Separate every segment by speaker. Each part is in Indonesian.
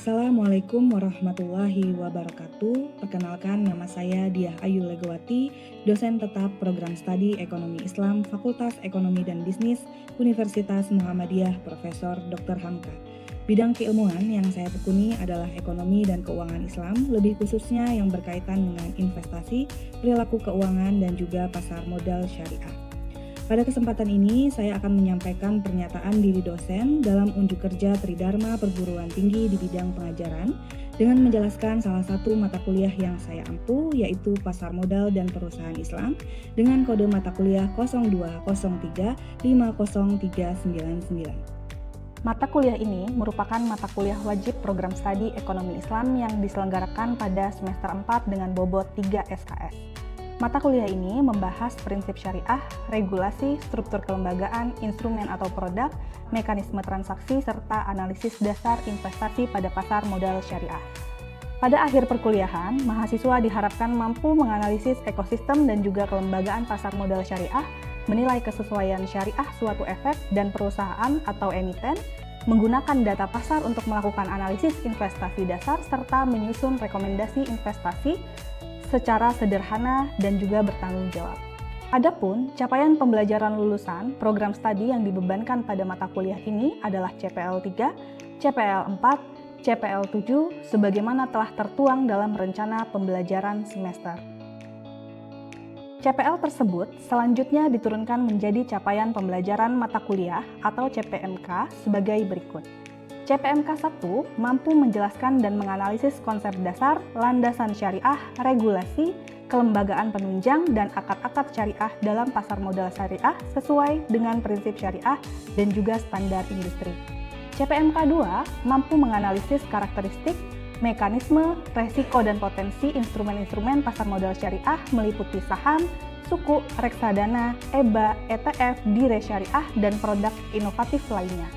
Speaker 1: Assalamualaikum warahmatullahi wabarakatuh. Perkenalkan, nama saya Diah Ayu Legawati, dosen tetap program studi Ekonomi Islam Fakultas Ekonomi dan Bisnis Universitas Muhammadiyah Profesor Dr. Hamka. Bidang keilmuan yang saya tekuni adalah ekonomi dan keuangan Islam, lebih khususnya yang berkaitan dengan investasi, perilaku keuangan, dan juga pasar modal syariah. Pada kesempatan ini, saya akan menyampaikan pernyataan diri dosen dalam unjuk kerja Tridharma Perguruan Tinggi di bidang pengajaran dengan menjelaskan salah satu mata kuliah yang saya ampu, yaitu Pasar Modal dan Perusahaan Islam dengan kode mata kuliah 0203503999.
Speaker 2: Mata kuliah ini merupakan mata kuliah wajib program studi Ekonomi Islam yang diselenggarakan pada semester 4 dengan bobot 3 SKS. Mata kuliah ini membahas prinsip syariah, regulasi, struktur kelembagaan, instrumen atau produk, mekanisme transaksi, serta analisis dasar investasi pada pasar modal syariah. Pada akhir perkuliahan, mahasiswa diharapkan mampu menganalisis ekosistem dan juga kelembagaan pasar modal syariah, menilai kesesuaian syariah suatu efek dan perusahaan atau emiten, menggunakan data pasar untuk melakukan analisis investasi dasar, serta menyusun rekomendasi investasi secara sederhana dan juga bertanggung jawab. Adapun capaian pembelajaran lulusan program studi yang dibebankan pada mata kuliah ini adalah CPL 3, CPL 4, CPL 7 sebagaimana telah tertuang dalam rencana pembelajaran semester. CPL tersebut selanjutnya diturunkan menjadi capaian pembelajaran mata kuliah atau CPMK sebagai berikut. CPMK 1 mampu menjelaskan dan menganalisis konsep dasar, landasan syariah, regulasi, kelembagaan penunjang, dan akad-akad syariah dalam pasar modal syariah sesuai dengan prinsip syariah dan juga standar industri. CPMK 2 mampu menganalisis karakteristik, mekanisme, resiko, dan potensi instrumen-instrumen pasar modal syariah meliputi saham, suku, reksadana, EBA, ETF, dire syariah, dan produk inovatif lainnya.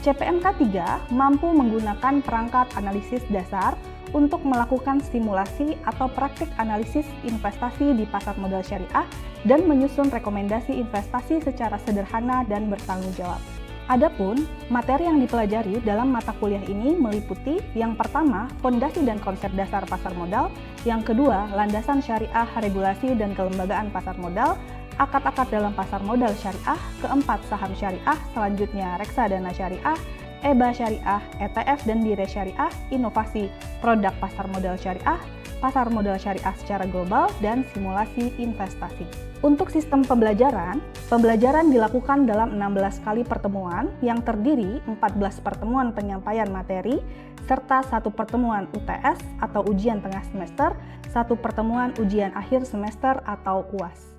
Speaker 2: CPMK 3 mampu menggunakan perangkat analisis dasar untuk melakukan simulasi atau praktik analisis investasi di pasar modal syariah dan menyusun rekomendasi investasi secara sederhana dan bertanggung jawab. Adapun materi yang dipelajari dalam mata kuliah ini meliputi yang pertama, fondasi dan konsep dasar pasar modal, yang kedua, landasan syariah, regulasi, dan kelembagaan pasar modal, akad-akad dalam pasar modal syariah, keempat, saham syariah, selanjutnya reksadana syariah, EBA syariah, ETF dan dire syariah, inovasi produk pasar modal syariah secara global, dan simulasi investasi. Untuk sistem pembelajaran dilakukan dalam 16 kali pertemuan yang terdiri 14 pertemuan penyampaian materi, serta 1 pertemuan UTS atau ujian tengah semester, 1 pertemuan ujian akhir semester atau UAS.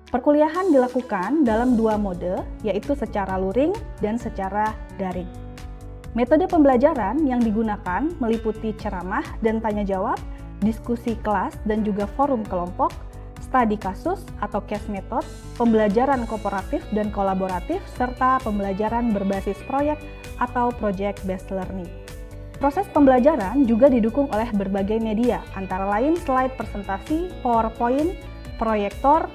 Speaker 2: Perkuliahan dilakukan dalam 2 mode, yaitu secara luring dan secara daring. Metode pembelajaran yang digunakan meliputi ceramah dan tanya jawab, diskusi kelas dan juga forum kelompok, studi kasus atau case method, pembelajaran kooperatif dan kolaboratif, serta pembelajaran berbasis proyek atau project based learning. Proses pembelajaran juga didukung oleh berbagai media, antara lain slide presentasi, PowerPoint, proyektor,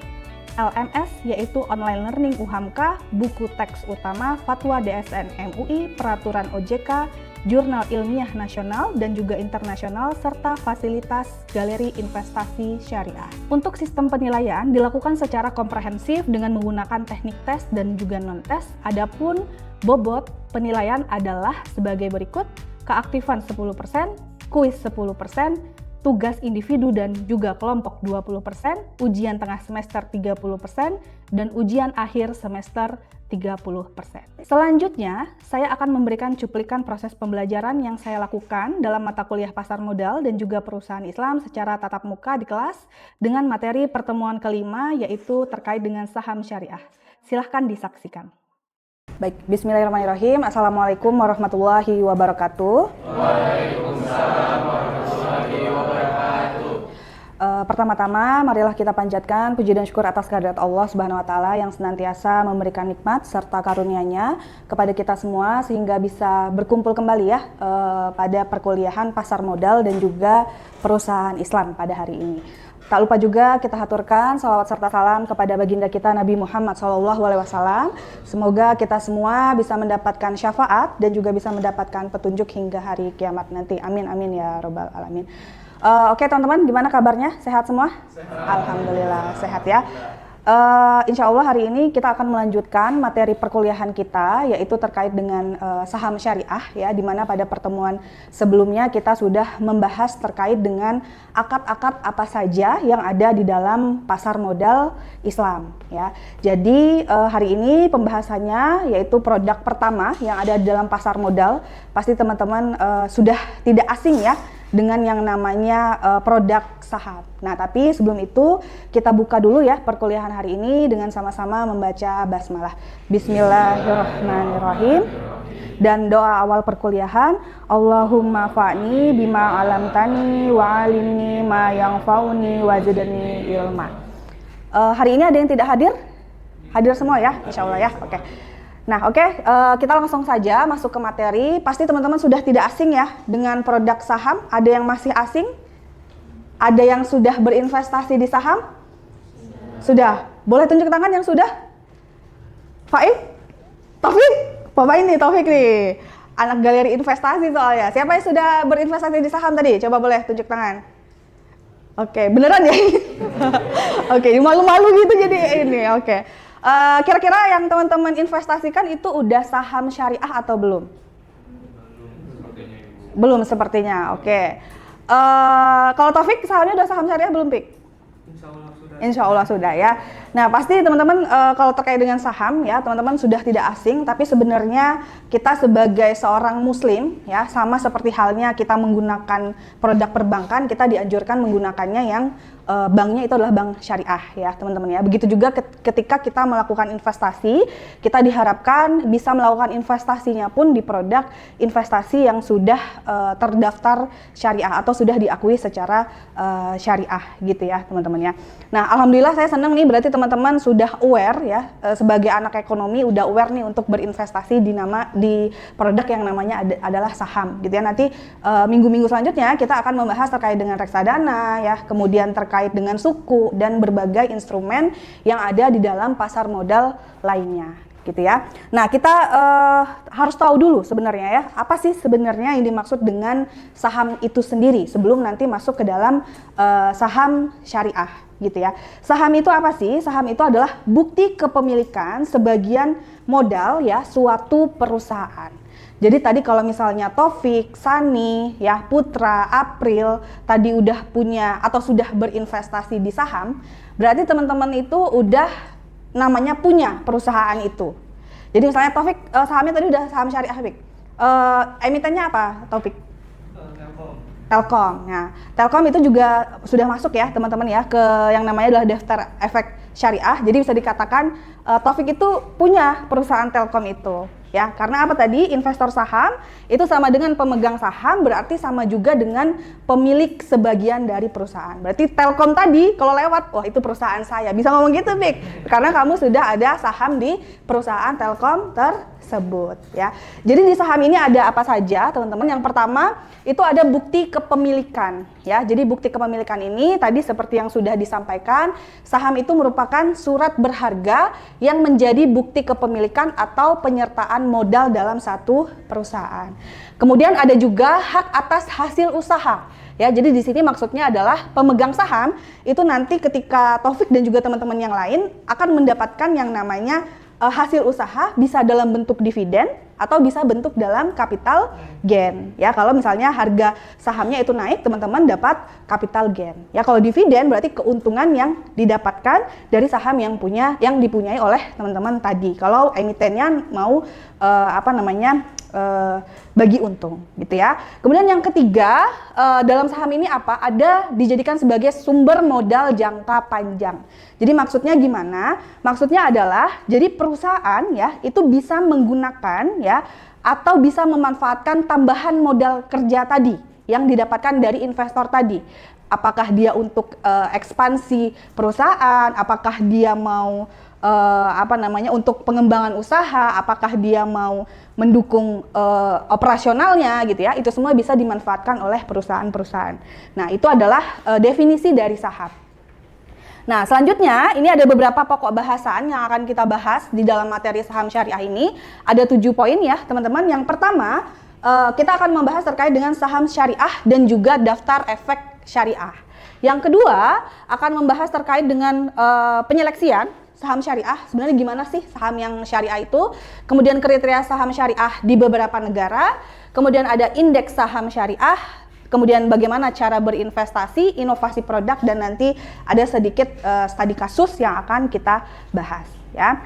Speaker 2: LMS yaitu online learning UHAMKA, buku teks utama, fatwa DSN MUI, peraturan OJK, jurnal ilmiah nasional dan juga internasional, serta fasilitas galeri investasi syariah. Untuk sistem penilaian dilakukan secara komprehensif dengan menggunakan teknik tes dan juga non-tes. Adapun bobot penilaian adalah sebagai berikut: keaktifan 10%, kuis 10%, tugas individu dan juga kelompok 20%, ujian tengah semester 30%, dan ujian akhir semester 30%. Selanjutnya, saya akan memberikan cuplikan proses pembelajaran yang saya lakukan dalam mata kuliah pasar modal dan juga perusahaan Islam secara tatap muka di kelas dengan materi pertemuan kelima, yaitu terkait dengan saham syariah. Silahkan disaksikan. Baik, bismillahirrahmanirrahim. Assalamualaikum warahmatullahi wabarakatuh.
Speaker 3: Waalaikumsalam warahmatullahi wabarakatuh.
Speaker 2: Pertama-tama, marilah kita panjatkan puji dan syukur atas kehadirat Allah Subhanahu wa taala yang senantiasa memberikan nikmat serta karunia-Nya kepada kita semua sehingga bisa berkumpul kembali ya pada perkuliahan pasar modal dan juga perusahaan Islam pada hari ini. Tak lupa juga kita haturkan salawat serta salam kepada baginda kita Nabi Muhammad SAW. Semoga kita semua bisa mendapatkan syafaat dan juga bisa mendapatkan petunjuk hingga hari kiamat nanti. Amin amin ya robbal alamin. Oke teman-teman, gimana kabarnya? Sehat semua? Sehat. Alhamdulillah sehat ya. Insya Allah hari ini kita akan melanjutkan materi perkuliahan kita, yaitu terkait dengan saham syariah ya, di mana pada pertemuan sebelumnya kita sudah membahas terkait dengan akad-akad apa saja yang ada di dalam pasar modal Islam ya. Jadi hari ini pembahasannya yaitu produk pertama yang ada di dalam pasar modal. Pasti teman-teman sudah tidak asing ya dengan yang namanya produk saham. Nah, tapi sebelum itu kita buka dulu ya perkuliahan hari ini dengan sama-sama membaca basmalah. Bismillahirrahmanirrahim. Dan doa awal perkuliahan, Allahumma fa'ni bima alamtani wa alimni ma yanfa'uni wa zidni ilma. Hari ini ada yang tidak hadir? Hadir semua ya, insya Allah ya. Oke. Nah, kita langsung saja masuk ke materi. Pasti teman-teman sudah tidak asing ya dengan produk saham. Ada yang masih asing? Ada yang sudah berinvestasi di saham? Sudah. Boleh tunjuk tangan yang sudah? Faik? Taufik? Bapak ini Taufik nih. Anak galeri investasi soalnya. Siapa yang sudah berinvestasi di saham tadi? Coba boleh tunjuk tangan. Oke, beneran ya? Oke, malu-malu gitu jadi ini. Oke. Kira-kira yang teman-teman investasikan itu udah saham syariah atau belum? Belum sepertinya, oke. Kalau Taufik sahamnya udah saham syariah belum, Pik? Insya Allah sudah ya. Nah pasti teman-teman kalau terkait dengan saham ya teman-teman sudah tidak asing, tapi sebenarnya kita sebagai seorang muslim ya sama seperti halnya kita menggunakan produk perbankan, kita dianjurkan menggunakannya yang banknya itu adalah bank syariah ya teman-teman ya. Begitu juga ketika kita melakukan investasi, kita diharapkan bisa melakukan investasinya pun di produk investasi yang sudah terdaftar syariah atau sudah diakui secara syariah gitu ya teman-teman ya. Nah alhamdulillah saya senang nih berarti teman-teman sudah aware ya sebagai anak ekonomi udah aware nih untuk berinvestasi di produk yang namanya adalah saham gitu ya. Nanti minggu-minggu selanjutnya kita akan membahas terkait dengan reksadana ya, kemudian terkait dengan suku dan berbagai instrumen yang ada di dalam pasar modal lainnya gitu ya. Nah kita harus tahu dulu sebenarnya ya apa sih sebenarnya yang dimaksud dengan saham itu sendiri sebelum nanti masuk ke dalam saham syariah gitu ya. Saham itu apa sih? Saham itu adalah bukti kepemilikan sebagian modal ya suatu perusahaan. Jadi tadi kalau misalnya Taufik, Sani, ya Putra, April tadi udah punya atau sudah berinvestasi di saham, berarti teman-teman itu udah namanya punya perusahaan itu. Jadi misalnya Taufik sahamnya tadi udah saham syariah, Taufik. Emitennya apa, Taufik? Telkom. Nah, Telkom itu juga sudah masuk ya teman-teman ya ke yang namanya adalah daftar efek syariah. Jadi bisa dikatakan Taufik itu punya perusahaan Telkom itu. Ya, karena apa tadi? Investor saham itu sama dengan pemegang saham, berarti sama juga dengan pemilik sebagian dari perusahaan. Berarti Telkom tadi kalau lewat, wah itu perusahaan saya. Bisa ngomong gitu, Pik. Karena kamu sudah ada saham di perusahaan Telkom tersebut, ya. Jadi di saham ini ada apa saja, teman-teman? Yang pertama itu ada bukti kepemilikan, ya. Jadi bukti kepemilikan ini tadi seperti yang sudah disampaikan, saham itu merupakan surat berharga yang menjadi bukti kepemilikan atau penyertaan modal dalam satu perusahaan. Kemudian ada juga hak atas hasil usaha. Ya, jadi di sini maksudnya adalah pemegang saham itu nanti ketika Taufik dan juga teman-teman yang lain akan mendapatkan yang namanya hasil usaha, bisa dalam bentuk dividen atau bisa bentuk dalam capital gain. Ya, kalau misalnya harga sahamnya itu naik, teman-teman dapat capital gain. Ya, kalau dividen berarti keuntungan yang didapatkan dari saham yang dipunyai oleh teman-teman tadi. Kalau emitennya mau bagi untung gitu ya. Kemudian yang ketiga, dalam saham ini apa? Ada dijadikan sebagai sumber modal jangka panjang. Jadi maksudnya gimana? Maksudnya adalah jadi perusahaan ya itu bisa menggunakan ya atau bisa memanfaatkan tambahan modal kerja tadi yang didapatkan dari investor tadi. Apakah dia untuk ekspansi perusahaan, apakah dia mau untuk pengembangan usaha, apakah dia mau mendukung operasionalnya gitu ya, itu semua bisa dimanfaatkan oleh perusahaan-perusahaan. Nah, itu adalah definisi dari saham Nah, selanjutnya ini ada beberapa pokok bahasan yang akan kita bahas di dalam materi saham syariah ini. Ada 7 poin ya, teman-teman. Yang pertama, kita akan membahas terkait dengan saham syariah dan juga daftar efek syariah. Yang kedua, akan membahas terkait dengan penyeleksian saham syariah. Sebenarnya gimana sih saham yang syariah itu? Kemudian kriteria saham syariah di beberapa negara. Kemudian ada indeks saham syariah. Kemudian bagaimana cara berinvestasi, inovasi produk, dan nanti ada sedikit studi kasus yang akan kita bahas ya.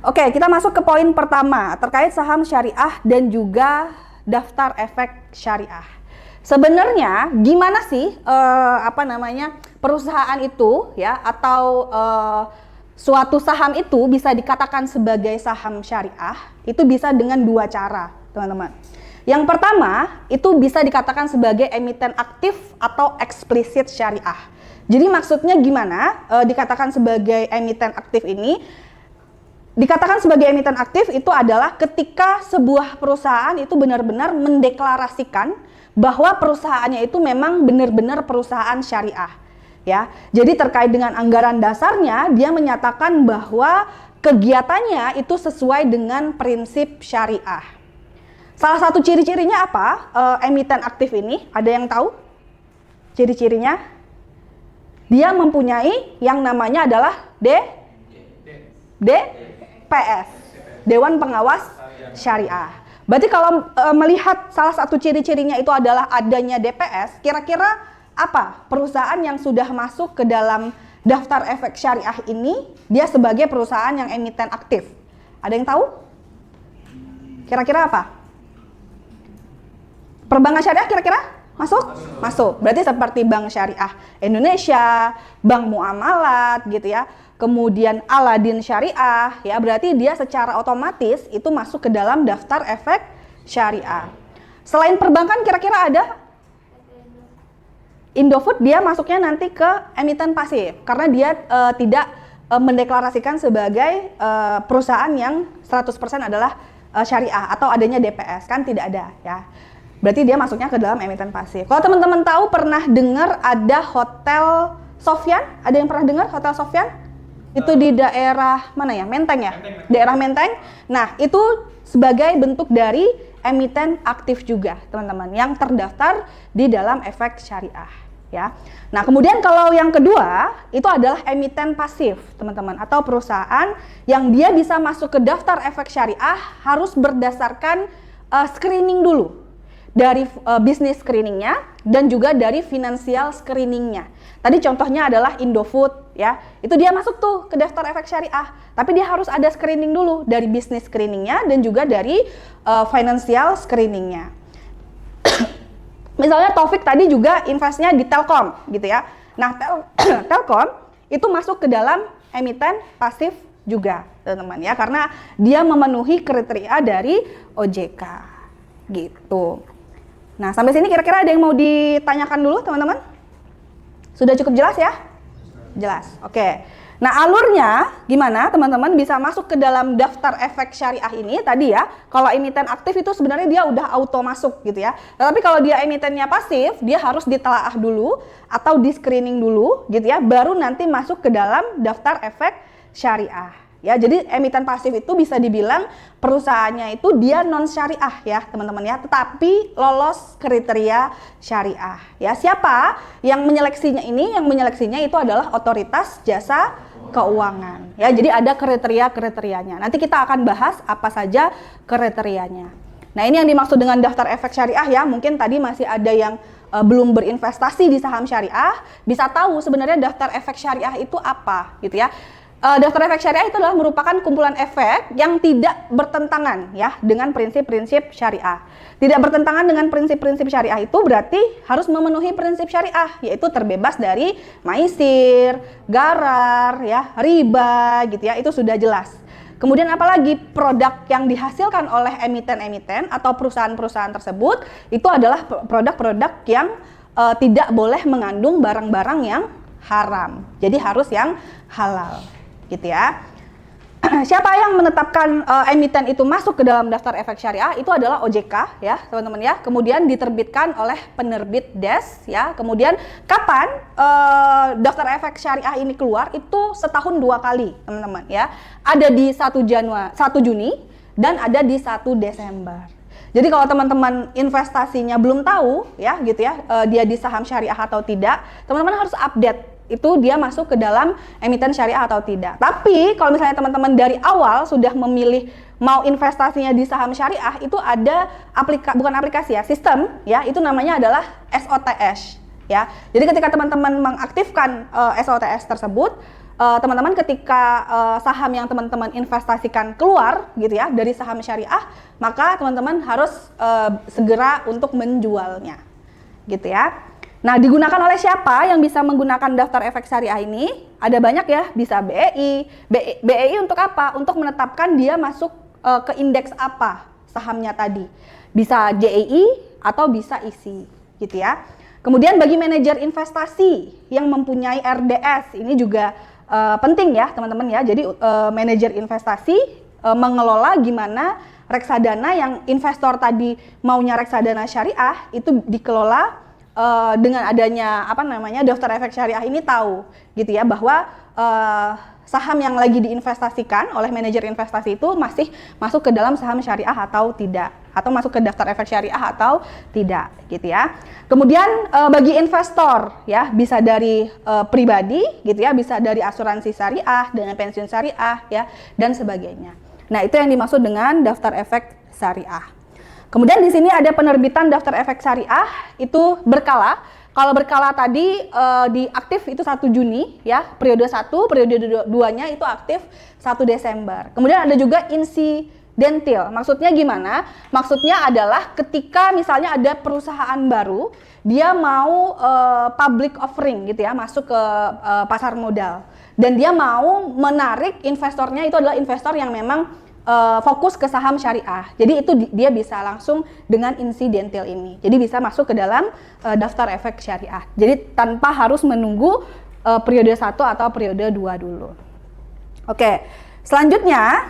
Speaker 2: Oke, kita masuk ke poin pertama terkait saham syariah dan juga daftar efek syariah. Sebenarnya gimana sih perusahaan itu ya atau suatu saham itu bisa dikatakan sebagai saham syariah? Itu bisa dengan 2 cara, teman-teman. Yang pertama, itu bisa dikatakan sebagai emiten aktif atau eksplisit syariah. Jadi maksudnya gimana dikatakan sebagai emiten aktif ini? Dikatakan sebagai emiten aktif itu adalah ketika sebuah perusahaan itu benar-benar mendeklarasikan bahwa perusahaannya itu memang benar-benar perusahaan syariah. Ya, jadi terkait dengan anggaran dasarnya, dia menyatakan bahwa kegiatannya itu sesuai dengan prinsip syariah. Salah satu ciri-cirinya apa? Emiten aktif ini, ada yang tahu? Ciri-cirinya? Dia mempunyai yang namanya adalah DPS, Dewan Pengawas Syariah. Berarti kalau melihat salah satu ciri-cirinya itu adalah adanya DPS, kira-kira apa perusahaan yang sudah masuk ke dalam daftar efek syariah ini, dia sebagai perusahaan yang emiten aktif? Ada yang tahu? Kira-kira apa? Perbankan syariah kira-kira masuk? Masuk. Berarti seperti Bank Syariah Indonesia, Bank Muamalat gitu ya. Kemudian Aladin Syariah ya, berarti dia secara otomatis itu masuk ke dalam daftar efek syariah. Selain perbankan kira-kira ada? Indofood dia masuknya nanti ke emiten pasif karena dia tidak mendeklarasikan sebagai perusahaan yang 100% adalah syariah atau adanya DPS, kan tidak ada ya. Berarti dia masuknya ke dalam emiten pasif. Kalau teman-teman tahu, pernah dengar ada Hotel Sofyan? Ada yang pernah dengar Hotel Sofyan? Itu di daerah mana ya? Menteng ya? Daerah Menteng. Nah, itu sebagai bentuk dari emiten aktif juga, teman-teman, yang terdaftar di dalam efek syariah ya. Nah, kemudian kalau yang kedua, itu adalah emiten pasif, teman-teman, atau perusahaan yang dia bisa masuk ke daftar efek syariah harus berdasarkan screening dulu. Dari bisnis screeningnya dan juga dari financial screeningnya. Tadi contohnya adalah Indofood ya, itu dia masuk tuh ke daftar efek syariah, tapi dia harus ada screening dulu dari bisnis screeningnya dan juga dari financial screeningnya. Misalnya Taufik tadi juga investnya di Telkom gitu ya. Nah Telkom itu masuk ke dalam emiten pasif juga, teman-teman ya, karena dia memenuhi kriteria dari OJK gitu. Nah, sampai sini kira-kira ada yang mau ditanyakan dulu, teman-teman? Sudah cukup jelas ya? Jelas, oke. Nah, alurnya gimana teman-teman bisa masuk ke dalam daftar efek syariah ini tadi ya. Kalau emiten aktif itu sebenarnya dia udah auto masuk gitu ya. Tetapi kalau dia emitennya pasif, dia harus ditelaah dulu atau di screening dulu gitu ya, baru nanti masuk ke dalam daftar efek syariah. Ya, jadi emiten pasif itu bisa dibilang perusahaannya itu dia non syariah ya, teman-teman ya, tetapi lolos kriteria syariah. Ya, siapa yang menyeleksinya ini? Yang menyeleksinya itu adalah Otoritas Jasa Keuangan. Ya, jadi ada kriteria-kriterianya. Nanti kita akan bahas apa saja kriterianya. Nah, ini yang dimaksud dengan daftar efek syariah ya. Mungkin tadi masih ada yang belum berinvestasi di saham syariah, bisa tahu sebenarnya daftar efek syariah itu apa gitu ya. Daftar efek syariah itu adalah merupakan kumpulan efek yang tidak bertentangan ya dengan prinsip-prinsip syariah. Tidak bertentangan dengan prinsip-prinsip syariah itu berarti harus memenuhi prinsip syariah, yaitu terbebas dari maisir, garar, ya, riba gitu ya, itu sudah jelas. Kemudian apalagi produk yang dihasilkan oleh emiten-emiten atau perusahaan-perusahaan tersebut itu adalah produk-produk yang tidak boleh mengandung barang-barang yang haram. Jadi harus yang halal. Gitu ya. siapa yang menetapkan emiten itu masuk ke dalam daftar efek syariah? Itu adalah OJK ya, teman-teman ya. Kemudian diterbitkan oleh penerbit DES ya. Kemudian kapan daftar efek syariah ini keluar? Itu setahun 2 kali, teman-teman ya. Ada di 1 Juni dan ada di 1 Desember. Jadi kalau teman-teman investasinya belum tahu ya gitu ya, dia di saham syariah atau tidak, teman-teman harus update itu dia masuk ke dalam emiten syariah atau tidak. Tapi kalau misalnya teman-teman dari awal sudah memilih mau investasinya di saham syariah, itu ada bukan aplikasi ya, sistem ya, itu namanya adalah SOTS ya. Jadi ketika teman-teman mengaktifkan SOTS tersebut, teman-teman ketika saham yang teman-teman investasikan keluar gitu ya dari saham syariah, maka teman-teman harus segera untuk menjualnya gitu ya. Nah, digunakan oleh siapa yang bisa menggunakan daftar efek syariah ini? Ada banyak ya, bisa BEI. BEI untuk apa? Untuk menetapkan dia masuk ke indeks apa sahamnya tadi. Bisa JEI atau bisa ISI gitu ya. Kemudian bagi manajer investasi yang mempunyai RDS, ini juga penting ya teman-teman ya. Jadi manajer investasi mengelola gimana reksadana yang investor tadi maunya reksadana syariah itu dikelola dengan adanya daftar efek syariah ini tahu gitu ya bahwa saham yang lagi diinvestasikan oleh manajer investasi itu masih masuk ke dalam saham syariah atau tidak, atau masuk ke daftar efek syariah atau tidak gitu ya. Kemudian bagi investor ya, bisa dari pribadi gitu ya, bisa dari asuransi syariah, dengan pensiun syariah ya, dan sebagainya. Nah, itu yang dimaksud dengan daftar efek syariah. Kemudian di sini ada penerbitan daftar efek syariah itu berkala. Kalau berkala tadi diaktif itu 1 Juni ya, periode 1, periode 2-nya itu aktif 1 Desember. Kemudian ada juga insidentil. Maksudnya gimana? Maksudnya adalah ketika misalnya ada perusahaan baru, dia mau public offering gitu ya, masuk ke pasar modal. Dan dia mau menarik investornya, itu adalah investor yang memang fokus ke saham syariah. Jadi itu dia bisa langsung dengan insidentil ini. Jadi bisa masuk ke dalam daftar efek syariah. Jadi tanpa harus menunggu periode 1 atau periode 2 dulu. Oke, selanjutnya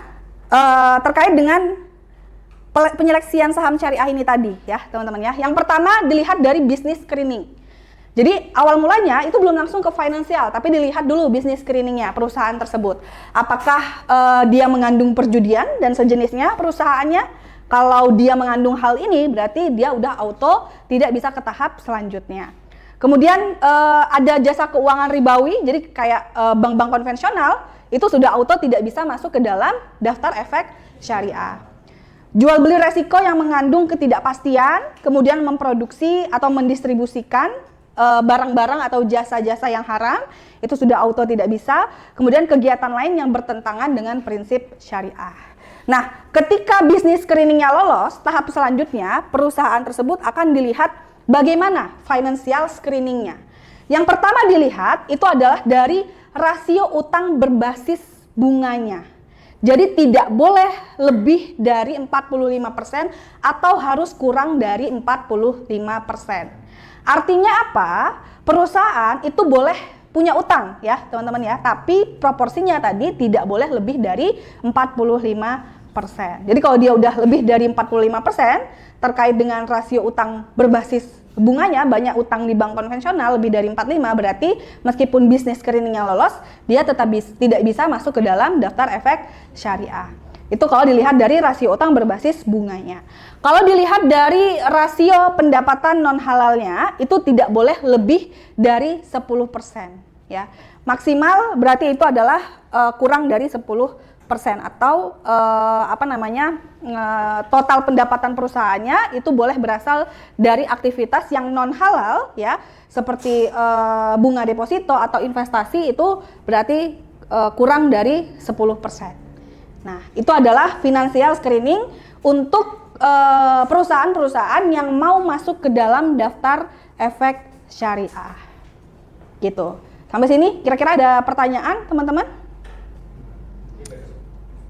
Speaker 2: terkait dengan penyeleksian saham syariah ini tadi ya teman-teman ya. Yang pertama dilihat dari bisnis screening. Jadi awal mulanya itu belum langsung ke finansial, tapi dilihat dulu bisnis screeningnya perusahaan tersebut. Apakah dia mengandung perjudian dan sejenisnya perusahaannya? Kalau dia mengandung hal ini, berarti dia udah auto tidak bisa ke tahap selanjutnya. Kemudian ada jasa keuangan ribawi, jadi kayak bank-bank konvensional, itu sudah auto tidak bisa masuk ke dalam daftar efek syariah. Jual beli resiko yang mengandung ketidakpastian, kemudian memproduksi atau mendistribusikan barang-barang atau jasa-jasa yang haram, itu sudah auto tidak bisa. Kemudian kegiatan lain yang bertentangan dengan prinsip syariah. Nah, ketika bisnis screeningnya lolos, tahap selanjutnya perusahaan tersebut akan dilihat bagaimana financial screeningnya. Yang pertama dilihat itu adalah dari rasio utang berbasis bunganya. Jadi tidak boleh lebih dari 45% atau harus kurang dari 45%. Artinya apa? Perusahaan itu boleh punya utang ya teman-teman ya, tapi proporsinya tadi tidak boleh lebih dari 45%. Jadi kalau dia udah lebih dari 45% terkait dengan rasio utang berbasis bunganya, banyak utang di bank konvensional lebih dari 45, berarti meskipun bisnis screeningnya lolos, dia tetap tidak bisa masuk ke dalam daftar efek syariah. Itu kalau dilihat dari rasio utang berbasis bunganya. Kalau dilihat dari rasio pendapatan non halalnya, itu tidak boleh lebih dari 10% ya. Maksimal berarti itu adalah kurang dari 10% atau total pendapatan perusahaannya itu boleh berasal dari aktivitas yang non halal ya, seperti bunga deposito atau investasi, itu berarti kurang dari 10%. Nah, itu adalah financial screening untuk perusahaan-perusahaan yang mau masuk ke dalam daftar efek syariah. Gitu. Sampai sini kira-kira ada pertanyaan, teman-teman?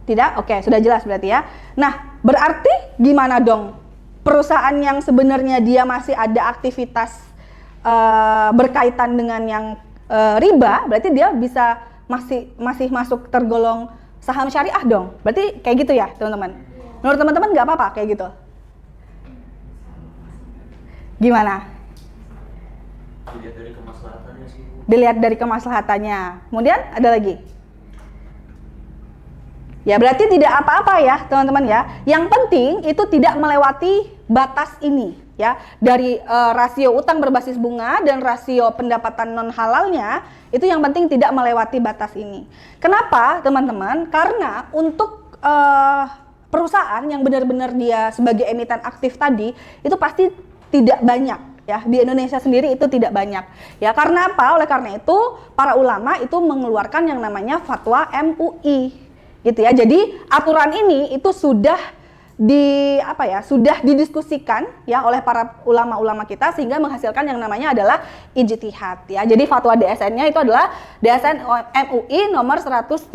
Speaker 2: Tidak? Oke, sudah jelas berarti ya. Nah, berarti gimana dong? Perusahaan yang sebenarnya dia masih ada aktivitas berkaitan dengan yang riba, berarti dia bisa masih masuk tergolong saham syariah dong. Berarti kayak gitu ya teman-teman. Menurut teman-teman nggak apa-apa kayak gitu? Gimana?
Speaker 3: Dilihat dari kemaslahatannya sih.
Speaker 2: Dilihat dari kemaslahatannya. Kemudian ada lagi. Ya berarti tidak apa-apa ya teman-teman ya. Yang penting itu tidak melewati batas ini ya. Dari rasio utang berbasis bunga dan rasio pendapatan non halalnya, itu yang penting tidak melewati batas ini. Kenapa teman-teman? Karena untuk perusahaan yang benar-benar dia sebagai emiten aktif tadi, itu pasti tidak banyak ya. Di Indonesia sendiri itu tidak banyak ya. Karena apa? Oleh karena itu para ulama itu mengeluarkan yang namanya fatwa MUI gitu ya. Jadi aturan ini itu sudah sudah didiskusikan ya oleh para ulama-ulama kita sehingga menghasilkan yang namanya adalah ijtihad ya. Jadi fatwa DSN-nya itu adalah DSN MUI nomor 135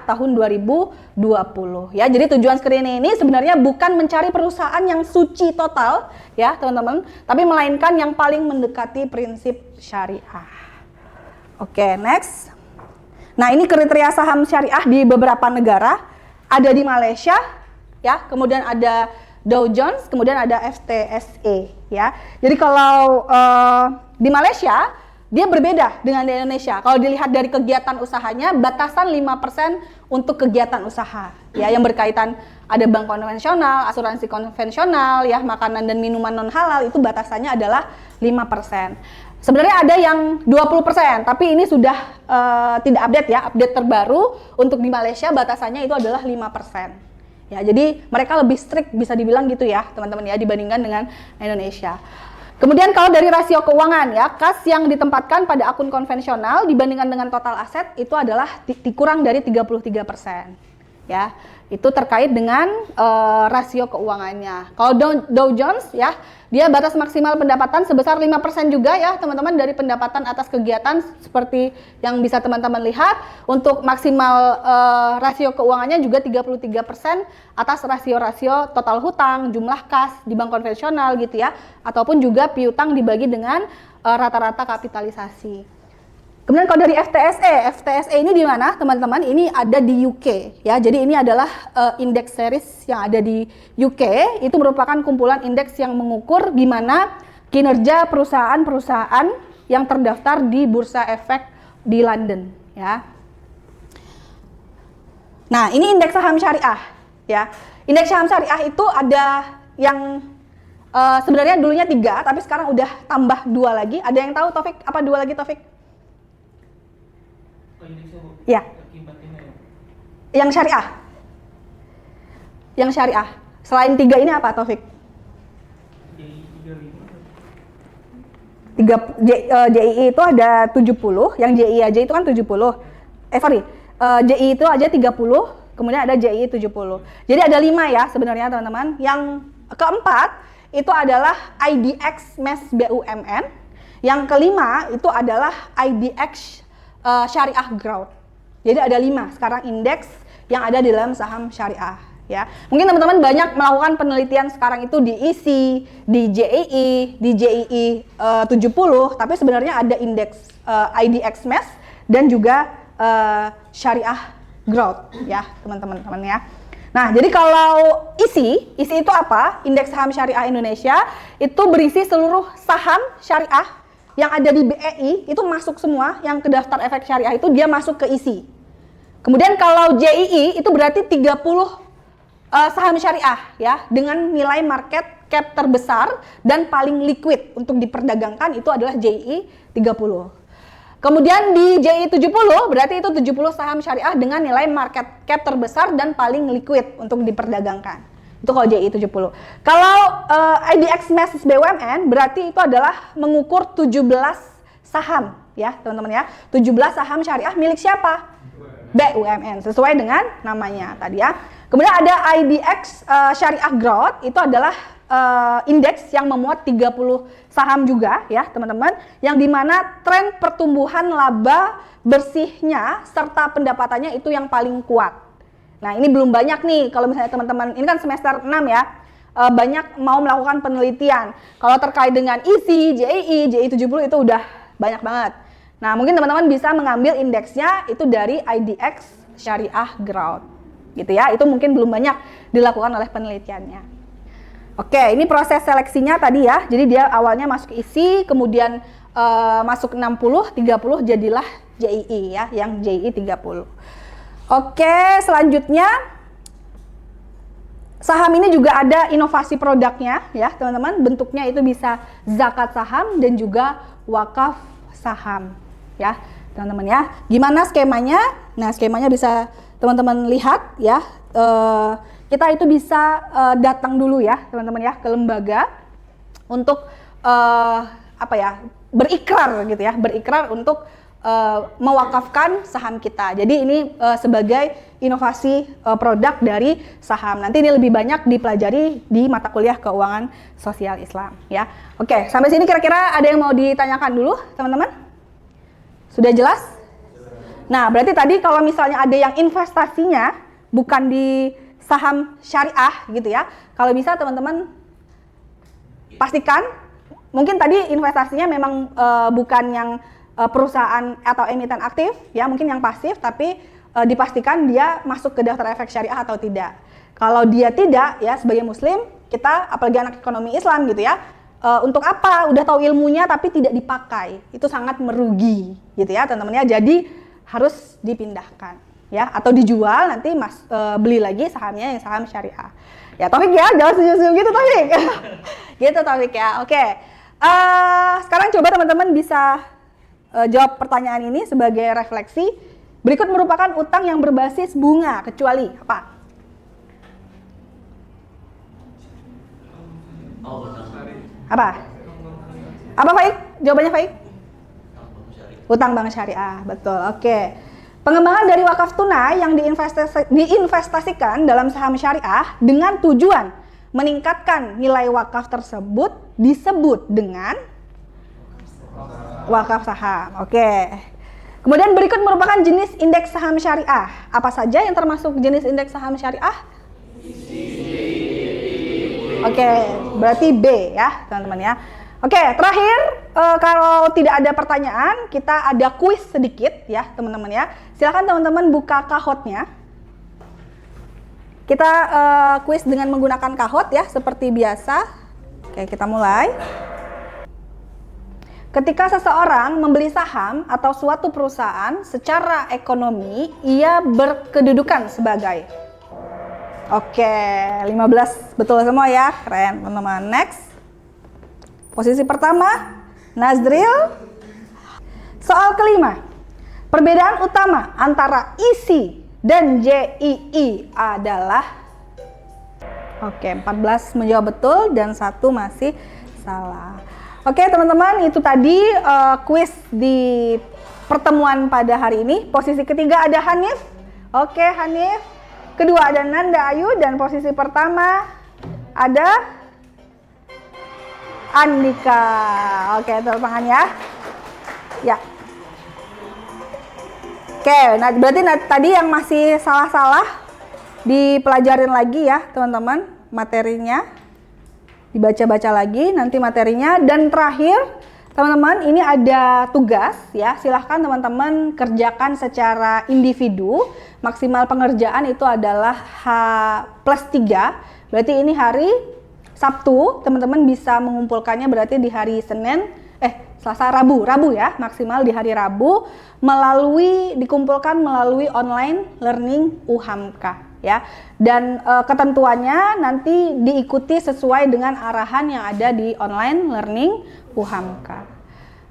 Speaker 2: tahun 2020 ya. Jadi tujuan screening ini sebenarnya bukan mencari perusahaan yang suci total ya teman-teman, tapi melainkan yang paling mendekati prinsip syariah. Oke, next. Nah, ini kriteria saham syariah di beberapa negara. Ada di Malaysia, ya, kemudian ada Dow Jones, kemudian ada FTSE, ya. Jadi kalau di Malaysia, dia berbeda dengan di Indonesia. Kalau dilihat dari kegiatan usahanya, batasan 5% untuk kegiatan usaha, ya, yang berkaitan ada bank konvensional, asuransi konvensional, ya, makanan dan minuman non halal, itu batasannya adalah 5%. Sebenarnya ada yang 20%, tapi ini sudah tidak update ya, update terbaru untuk di Malaysia batasannya itu adalah 5%. Ya, jadi mereka lebih strict bisa dibilang gitu ya, teman-teman ya, dibandingkan dengan Indonesia. Kemudian kalau dari rasio keuangan ya, kas yang ditempatkan pada akun konvensional dibandingkan dengan total aset itu adalah dikurang dari 33%. Ya, itu terkait dengan rasio keuangannya. Kalau Dow Jones ya, dia batas maksimal pendapatan sebesar 5% juga ya teman-teman dari pendapatan atas kegiatan seperti yang bisa teman-teman lihat. Untuk maksimal rasio keuangannya juga 33% atas rasio-rasio total hutang, jumlah kas di bank konvensional gitu ya, ataupun juga piutang dibagi dengan rata-rata kapitalisasi. Kemudian kalau dari FTSE ini di mana teman-teman? Ini ada di UK ya. Jadi ini adalah indeks series yang ada di UK. Itu merupakan kumpulan indeks yang mengukur gimana kinerja perusahaan-perusahaan yang terdaftar di Bursa Efek di London ya. Nah, ini indeks saham syariah ya. Indeks saham syariah itu ada yang sebenarnya dulunya 3, tapi sekarang udah tambah 2 lagi. Ada yang tahu Taufik apa 2 lagi Taufik? Ya. Yang syariah. Yang syariah. Selain 3 ini apa Taufik? JII itu ada 70, yang JII aja itu kan 70. JII itu aja 30, kemudian ada JII 70. Jadi ada 5 ya sebenarnya teman-teman. Yang keempat itu adalah IDX MES BUMN. Yang kelima itu adalah IDX Syariah Growth. Jadi ada 5 sekarang indeks yang ada di dalam saham syariah ya. Mungkin teman-teman banyak melakukan penelitian sekarang itu di ISI, di JII, di JII 70, tapi sebenarnya ada indeks IDX MES dan juga Syariah Growth ya, teman-teman ya. Nah, jadi kalau ISI itu apa? Indeks Saham Syariah Indonesia itu berisi seluruh saham syariah yang ada di BEI, itu masuk semua, yang ke daftar efek syariah itu dia masuk ke ISI. Kemudian kalau JII itu berarti 30 saham syariah ya, dengan nilai market cap terbesar dan paling liquid untuk diperdagangkan itu adalah JII 30. Kemudian di JII 70 berarti itu 70 saham syariah dengan nilai market cap terbesar dan paling liquid untuk diperdagangkan. Itu kalau JII 70. Kalau IDX MES BUMN berarti itu adalah mengukur 17 saham ya, teman-teman ya. 17 saham syariah milik siapa? BUMN, sesuai dengan namanya tadi ya. Kemudian ada IDX Syariah Growth, itu adalah indeks yang memuat 30 saham juga ya, teman-teman, yang dimana tren pertumbuhan laba bersihnya serta pendapatannya itu yang paling kuat. Nah, ini belum banyak nih, kalau misalnya teman-teman, ini kan semester 6 ya, banyak mau melakukan penelitian. Kalau terkait dengan ISI, JII 70 itu udah banyak banget. Nah, mungkin teman-teman bisa mengambil indeksnya itu dari IDX syariah ground gitu ya. Itu mungkin belum banyak dilakukan oleh penelitiannya. Oke, ini proses seleksinya tadi ya. Jadi dia awalnya masuk isi, kemudian masuk 60, 30 jadilah JII ya, yang JII 30. Oke, selanjutnya saham ini juga ada inovasi produknya ya, teman-teman. Bentuknya itu bisa zakat saham dan juga wakaf saham ya, teman-teman ya. Gimana skemanya? Nah, skemanya bisa teman-teman lihat ya. Kita itu bisa datang dulu ya, teman-teman ya, ke lembaga untuk berikrar gitu ya, berikrar untuk mewakafkan saham kita. Jadi ini sebagai inovasi produk dari saham. Nanti ini lebih banyak dipelajari di mata kuliah keuangan sosial Islam ya. Oke, sampai sini kira-kira ada yang mau ditanyakan dulu, teman-teman? Sudah jelas? Nah, berarti tadi kalau misalnya ada yang investasinya bukan di saham syariah gitu ya. Kalau bisa teman-teman pastikan, mungkin tadi investasinya memang bukan yang perusahaan atau emiten aktif ya, mungkin yang pasif, tapi dipastikan dia masuk ke daftar efek syariah atau tidak. Kalau dia tidak ya, sebagai muslim kita, apalagi anak ekonomi Islam gitu ya, untuk apa? Udah tahu ilmunya tapi tidak dipakai, itu sangat merugi gitu ya teman-teman ya. Jadi harus dipindahkan ya, atau dijual nanti beli lagi sahamnya yang saham syariah. Ya Taufik ya, jangan senyum-senyum gitu Taufik. Gitu Taufik ya. Oke. Sekarang coba teman-teman bisa jawab pertanyaan ini sebagai refleksi. Berikut merupakan utang yang berbasis bunga kecuali apa? Apa? Apa Faik? Jawabannya Faik? Utang bank syariah, betul. Oke. Pengembangan dari wakaf tunai yang diinvestasikan dalam saham syariah dengan tujuan meningkatkan nilai wakaf tersebut disebut dengan wakaf saham. Oke. Kemudian berikut merupakan jenis indeks saham syariah. Apa saja yang termasuk jenis indeks saham syariah? Oke, berarti B ya, teman-teman ya. Oke, terakhir kalau tidak ada pertanyaan, kita ada kuis sedikit ya, teman-teman ya. Silakan teman-teman buka kahotnya. Kita kuis dengan menggunakan kahot ya, seperti biasa. Oke, kita mulai. Ketika seseorang membeli saham atau suatu perusahaan secara ekonomi, ia berkedudukan sebagai. Oke, 15 betul semua ya, keren teman-teman. Next. Posisi pertama, Nazril. Soal kelima, perbedaan utama antara isi dan JII adalah. Oke, 14 menjawab betul dan 1 masih salah. Oke teman-teman, itu tadi kuis di pertemuan pada hari ini. Posisi ketiga ada Hanif. Oke Hanif. Kedua ada Nanda Ayu dan posisi pertama ada Andika. Oke, tepuk tangan ya. Ya. Oke, nah berarti tadi yang masih salah-salah dipelajarin lagi ya teman-teman materinya. Dibaca-baca lagi nanti materinya. Dan terakhir teman-teman ini ada tugas ya. Silahkan teman-teman kerjakan secara individu. Maksimal pengerjaan itu adalah H+3. Berarti ini hari Sabtu, teman-teman bisa mengumpulkannya berarti di hari Selasa, Rabu ya, maksimal di hari Rabu dikumpulkan melalui online learning UHAMKA ya. Dan ketentuannya nanti diikuti sesuai dengan arahan yang ada di online learning UHAMKA.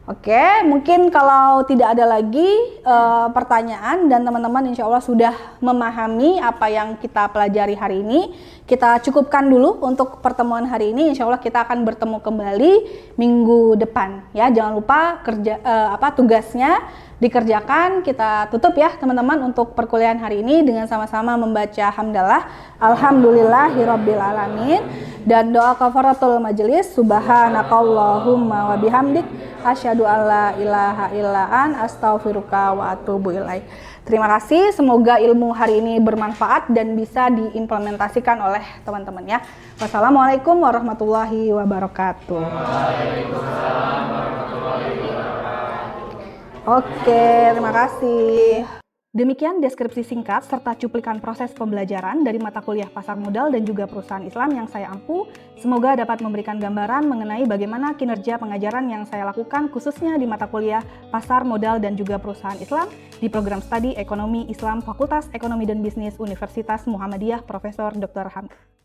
Speaker 2: Oke, mungkin kalau tidak ada lagi pertanyaan dan teman-teman insya Allah sudah memahami apa yang kita pelajari hari ini, kita cukupkan dulu untuk pertemuan hari ini. Insya Allah kita akan bertemu kembali minggu depan ya. Jangan lupa tugasnya dikerjakan. Kita tutup ya teman-teman untuk perkuliahan hari ini dengan sama-sama membaca hamdalah alhamdulillahirabbil alamin dan doa kafaratul majelis subhanakallahumma wa bihamdik asyhadu alla ilaha illa an astaghfiruka wa atubu ilaik. Terima kasih, semoga ilmu hari ini bermanfaat dan bisa diimplementasikan oleh teman-teman ya. Wassalamualaikum warahmatullahi wabarakatuh. Waalaikumsalam warahmatullahi wabarakatuh. Oke, terima kasih. Demikian deskripsi singkat serta cuplikan proses pembelajaran dari mata kuliah pasar modal dan juga perusahaan Islam yang saya ampu. Semoga dapat memberikan gambaran mengenai bagaimana kinerja pengajaran yang saya lakukan khususnya di mata kuliah pasar modal dan juga perusahaan Islam di program studi Ekonomi Islam Fakultas Ekonomi dan Bisnis Universitas Muhammadiyah Profesor Dr. Hamid.